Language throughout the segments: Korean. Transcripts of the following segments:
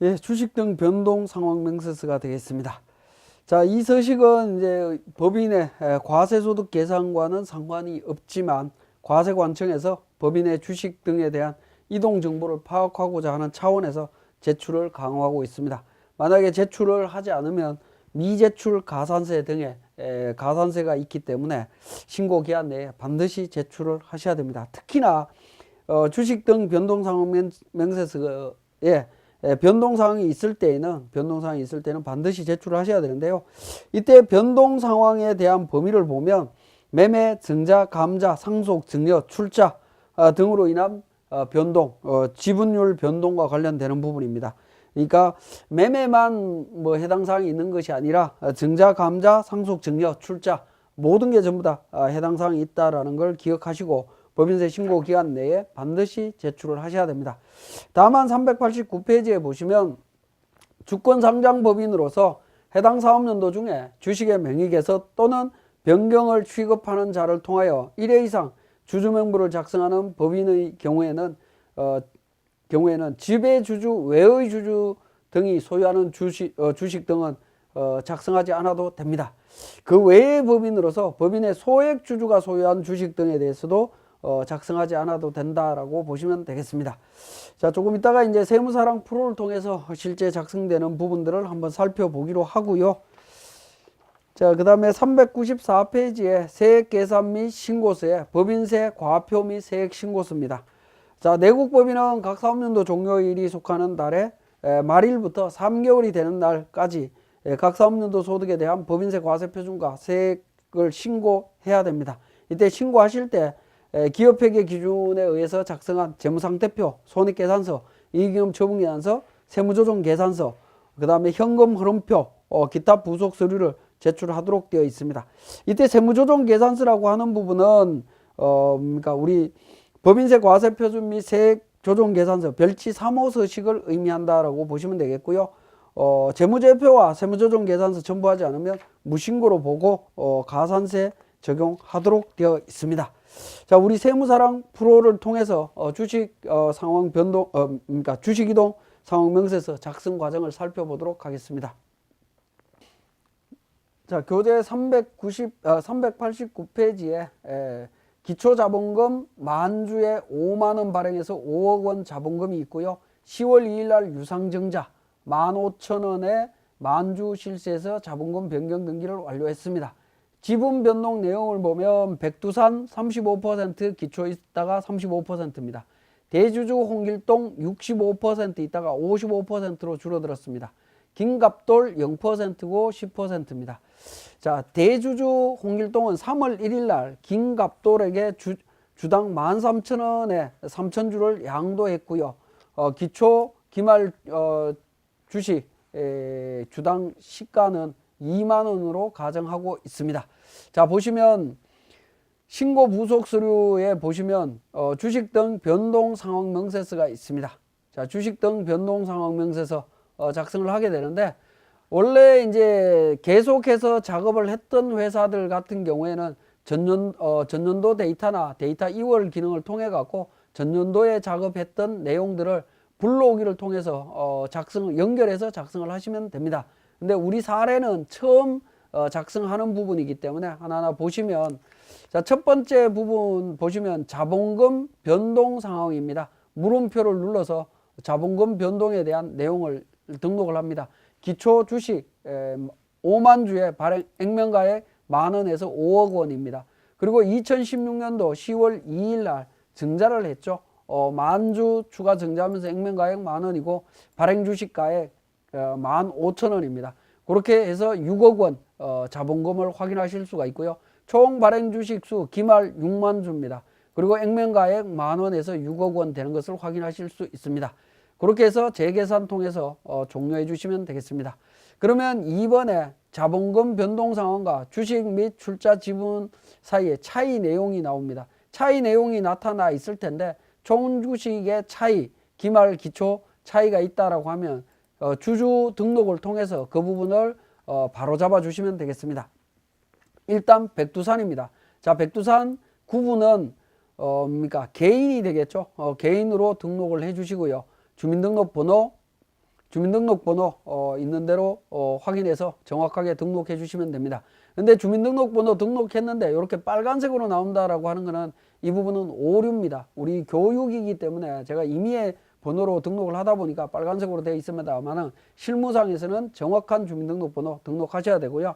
예, 주식 등 변동 상황 명세서가 되겠습니다. 자, 이 서식은 이제 법인의 과세소득 계산과는 상관이 없지만 과세관청에서 법인의 주식 등에 대한 이동 정보를 파악하고자 하는 차원에서 제출을 강화하고 있습니다. 만약에 제출을 하지 않으면 미제출 가산세 등의 가산세가 있기 때문에 신고 기한 내에 반드시 제출을 하셔야 됩니다. 특히나 주식 등 변동 상황 명세서에 변동사항이 있을 때에는 반드시 제출을 하셔야 되는데요. 이때 변동 상황에 대한 범위를 보면 매매, 증자, 감자, 상속, 증여, 출자 등으로 인한 변동, 지분율 변동과 관련되는 부분입니다. 그러니까 매매만 뭐 해당 사항이 있는 것이 아니라 증자, 감자, 상속, 증여, 출자 모든 게 전부 다 해당 사항이 있다라는 걸 기억하시고 법인세 신고 기간 내에 반드시 제출을 하셔야 됩니다. 다만 389페이지에 보시면 주권상장법인으로서 해당 사업연도 중에 주식의 명의개서 또는 변경을 취급하는 자를 통하여 1회 이상 주주명부를 작성하는 법인의 경우에는 지배주주, 외의 주주 등이 소유하는 주식 등은 작성하지 않아도 됩니다. 그 외의 법인으로서 법인의 소액 주주가 소유한 주식 등에 대해서도 작성하지 않아도 된다라고 보시면 되겠습니다. 자, 조금 이따가 이제 세무사랑 프로를 통해서 실제 작성되는 부분들을 한번 살펴보기로 하고요. 자, 그 다음에 394페이지에 세액계산 및 신고서에 법인세 과표 및 세액신고서입니다. 자, 내국법인은 각 사업연도 종료일이 속하는 달에 말일부터 3개월이 되는 날까지 각 사업연도 소득에 대한 법인세 과세표준과 세액을 신고해야 됩니다. 이때 신고하실 때 기업회계 기준에 의해서 작성한 재무상태표, 손익계산서, 이익잉여 처분계산서, 세무조정계산서, 그 다음에 현금 흐름표, 기타 부속 서류를 제출하도록 되어 있습니다. 이때 세무조정계산서라고 하는 부분은 그러니까 우리 법인세 과세표준 및 세액조정계산서 별지 3호 서식을 의미한다라고 보시면 되겠고요. 재무제표와 세무조정계산서 첨부하지 않으면 무신고로 보고 가산세 적용하도록 되어 있습니다. 자, 우리 세무사랑 프로를 통해서 주식 상황 변동, 그러니까 주식 이동 상황 명세서 작성 과정을 살펴보도록 하겠습니다. 자, 교재 389페이지에 기초자본금 만주에 5만원 발행해서 5억원 자본금이 있고요. 10월 2일날 유상증자 15,000원에 만주 실세에서 자본금 변경 등기를 완료했습니다. 지분 변동 내용을 보면 백두산 35% 기초 있다가 35%입니다. 대주주 홍길동 65% 있다가 55%로 줄어들었습니다. 김갑돌 0%고 10%입니다. 자, 대주주 홍길동은 3월 1일 날 김갑돌에게 주당 13,000원에 3,000주를 양도했고요. 기초 기말 주식 주당 시가는 2만원으로 가정하고 있습니다. 자, 보시면 신고 부속 서류에 보시면 주식 등 변동 상황 명세서가 있습니다. 자, 주식 등 변동 상황 명세서 작성을 하게 되는데 원래 이제 계속해서 작업을 했던 회사들 같은 경우에는 전년도 데이터나 데이터 2월 기능을 통해 갖고 전년도에 작업했던 내용들을 불러오기를 통해서 연결해서 작성을 하시면 됩니다. 근데 우리 사례는 처음 작성하는 부분이기 때문에 하나하나 보시면, 자, 첫 번째 부분 보시면 자본금 변동 상황입니다. 물음표를 눌러서 자본금 변동에 대한 내용을 등록을 합니다. 기초 주식 5만 주의 발행 액면가액 만원에서 5억 원입니다. 그리고 2016년도 10월 2일 날 증자를 했죠. 만주 추가 증자하면서 액면가액 만원이고 발행 주식가액 15,000원입니다. 그렇게 해서 6억 원 자본금을 확인하실 수가 있고요. 총 발행 주식수 기말 6만 주입니다. 그리고 액면가액 만원에서 6억 원 되는 것을 확인하실 수 있습니다. 그렇게 해서 재계산 통해서 종료해 주시면 되겠습니다. 그러면 이번에 자본금 변동 상황과 주식 및 출자 지분 사이에 차이 내용이 나옵니다. 차이 내용이 나타나 있을 텐데 총 주식의 차이, 기말 기초 차이가 있다라고 하면 주주 등록을 통해서 그 부분을 바로 잡아 주시면 되겠습니다. 일단 백두산입니다. 자, 백두산 구분은 그러니까 개인이 되겠죠. 개인으로 등록을 해 주시고요. 주민등록번호, 주민등록번호 있는 대로 확인해서 정확하게 등록해 주시면 됩니다. 근데 주민등록번호 등록했는데 이렇게 빨간색으로 나온다라고 하는 거는 이 부분은 오류입니다. 우리 교육이기 때문에 제가 임의의 번호로 등록을 하다 보니까 빨간색으로 되어 있습니다만은 실무상에서는 정확한 주민등록번호 등록하셔야 되고요.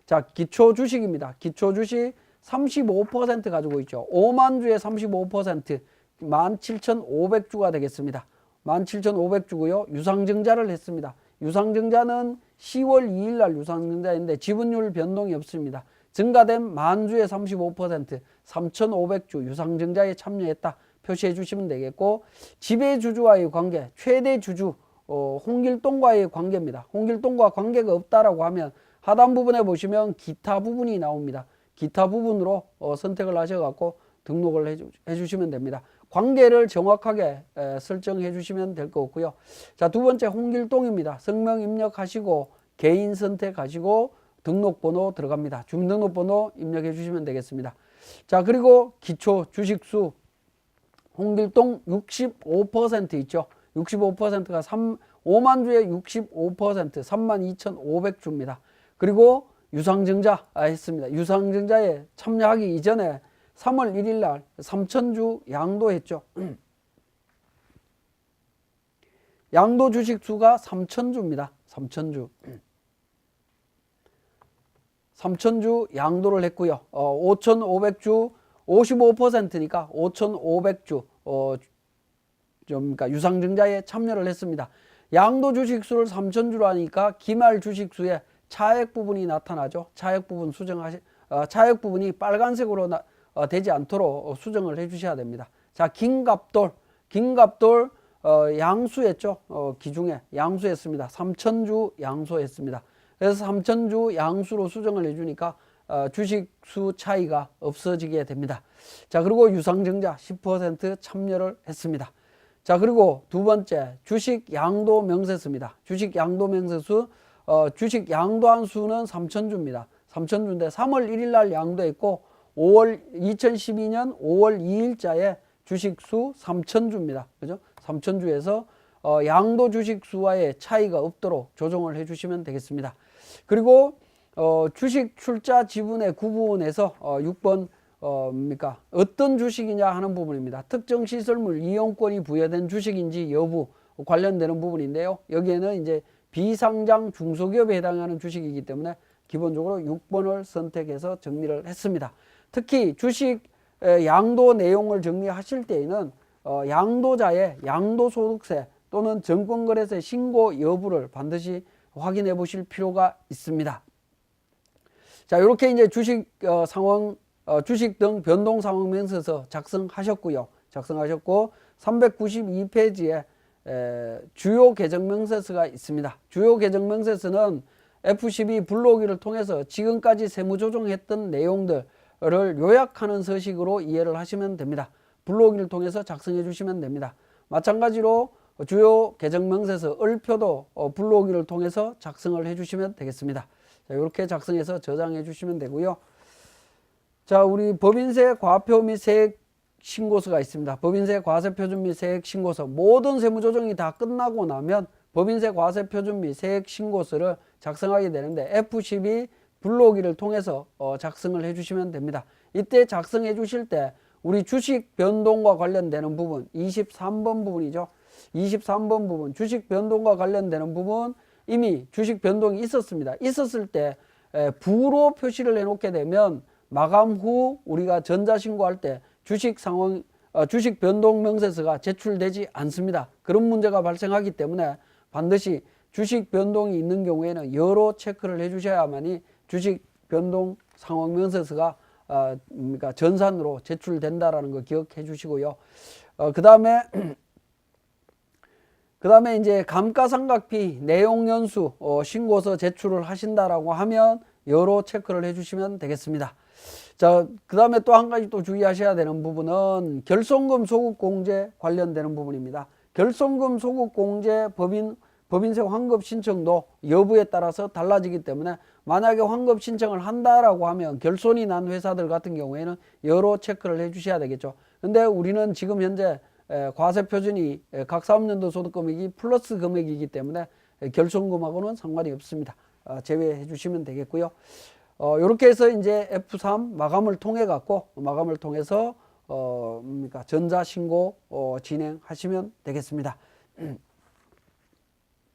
자, 기초주식입니다. 기초주식 35% 가지고 있죠. 5만 주에 35% 17,500주가 되겠습니다. 17,500주고요. 유상증자를 했습니다. 유상증자는 10월 2일 날 유상증자인데 지분율 변동이 없습니다. 증가된 만주의 35% 3,500주 유상증자에 참여했다 표시해 주시면 되겠고, 지배주주와의 관계, 최대 주주 홍길동과의 관계입니다. 홍길동과 관계가 없다라고 하면 하단 부분에 보시면 기타 부분이 나옵니다. 기타 부분으로 선택을 하셔갖고 등록을 해주시면 됩니다. 관계를 정확하게 설정해 주시면 될 것 같고요. 자, 두 번째 홍길동입니다. 성명 입력하시고 개인 선택하시고 등록번호 들어갑니다. 주민등록번호 입력해 주시면 되겠습니다. 자, 그리고 기초 주식수 홍길동 65% 있죠. 65%가 5만 주에 65% 32,500주입니다. 그리고 유상증자 했습니다. 유상증자에 참여하기 이전에 3월 1일 날 3,000주 양도했죠. 양도 주식수가 3,000주입니다. 3,000주. 3,000주 양도를 했고요. 5,500주 55%니까 5,500주 그러니까 유상증자에 참여를 했습니다. 양도 주식수를 3,000주로 하니까 기말 주식수에 차액 부분이 나타나죠. 차액 부분 차액 부분이 빨간색으로 되지 않도록 수정을 해 주셔야 됩니다. 자, 긴갑돌 양수했죠. 기중에 양수했습니다. 3,000주 양수했습니다. 그래서 3,000주 양수로 수정을 해 주니까 주식수 차이가 없어지게 됩니다. 자, 그리고 유상증자 10% 참여를 했습니다. 자, 그리고 두 번째 주식 양도 명세서입니다. 주식 양도 명세서 주식 양도한 수는 3,000주입니다. 3,000주인데 3월 1일 날 양도했고 2012년 5월 2일자에 주식수 3,000주입니다. 그죠? 3,000주에서 양도 주식수와의 차이가 없도록 조정을 해 주시면 되겠습니다. 그리고 주식 출자 지분의 구분에서 6번 어떤 주식이냐 하는 부분입니다. 특정 시설물 이용권이 부여된 주식인지 여부 관련되는 부분인데요. 여기에는 이제 비상장 중소기업에 해당하는 주식이기 때문에 기본적으로 6번을 선택해서 정리를 했습니다. 특히 주식 양도 내용을 정리하실 때에는 양도자의 양도소득세 또는 증권거래세 신고 여부를 반드시 확인해 보실 필요가 있습니다. 자, 이렇게 이제 주식 상황, 주식 등 변동 상황 명세서 작성하셨고요. 작성하셨고 392페이지에 주요 계정 명세서가 있습니다. 주요 계정 명세서는 F12 불러오기를 통해서 지금까지 세무조정했던 내용들을 요약하는 서식으로 이해를 하시면 됩니다. 불러오기를 통해서 작성해 주시면 됩니다. 마찬가지로 주요 계정 명세서 을표도 불러오기를 통해서 작성을 해 주시면 되겠습니다. 자, 이렇게 작성해서 저장해 주시면 되고요. 자, 우리 법인세 과표 및 세액 신고서가 있습니다. 법인세 과세표준 및 세액 신고서 모든 세무조정이 다 끝나고 나면 법인세 과세표준 및 세액 신고서를 작성하게 되는데 F12 불러오기를 통해서 작성을 해 주시면 됩니다. 이때 작성해 주실 때 우리 주식 변동과 관련되는 부분 23번 부분이죠. 23번 부분 주식 변동과 관련되는 부분 이미 주식 변동이 있었습니다. 있었을 때 부로 표시를 해 놓게 되면 마감 후 우리가 전자신고할 때 주식 상황 주식 변동 명세서가 제출되지 않습니다. 그런 문제가 발생하기 때문에 반드시 주식 변동이 있는 경우에는 여러 체크를 해 주셔야만이 주식 변동 상황 명세서가 그러니까 전산으로 제출된다라는 거 기억해 주시고요. 그다음에 이제 감가상각비 내용연수 신고서 제출을 하신다라고 하면 여러 체크를 해 주시면 되겠습니다. 자, 그다음에 또 한 가지 또 주의하셔야 되는 부분은 결손금 소급공제 관련되는 부분입니다. 결손금 소급공제 법인세 환급 신청도 여부에 따라서 달라지기 때문에 만약에 환급 신청을 한다라고 하면 결손이 난 회사들 같은 경우에는 여러 체크를 해 주셔야 되겠죠. 근데 우리는 지금 현재 과세 표준이 각 사업연도 소득 금액이 플러스 금액이기 때문에 결손금하고는 상관이 없습니다. 제외해 주시면 되겠고요. 이렇게 해서 이제 F3 마감을 통해서 전자신고 진행하시면 되겠습니다.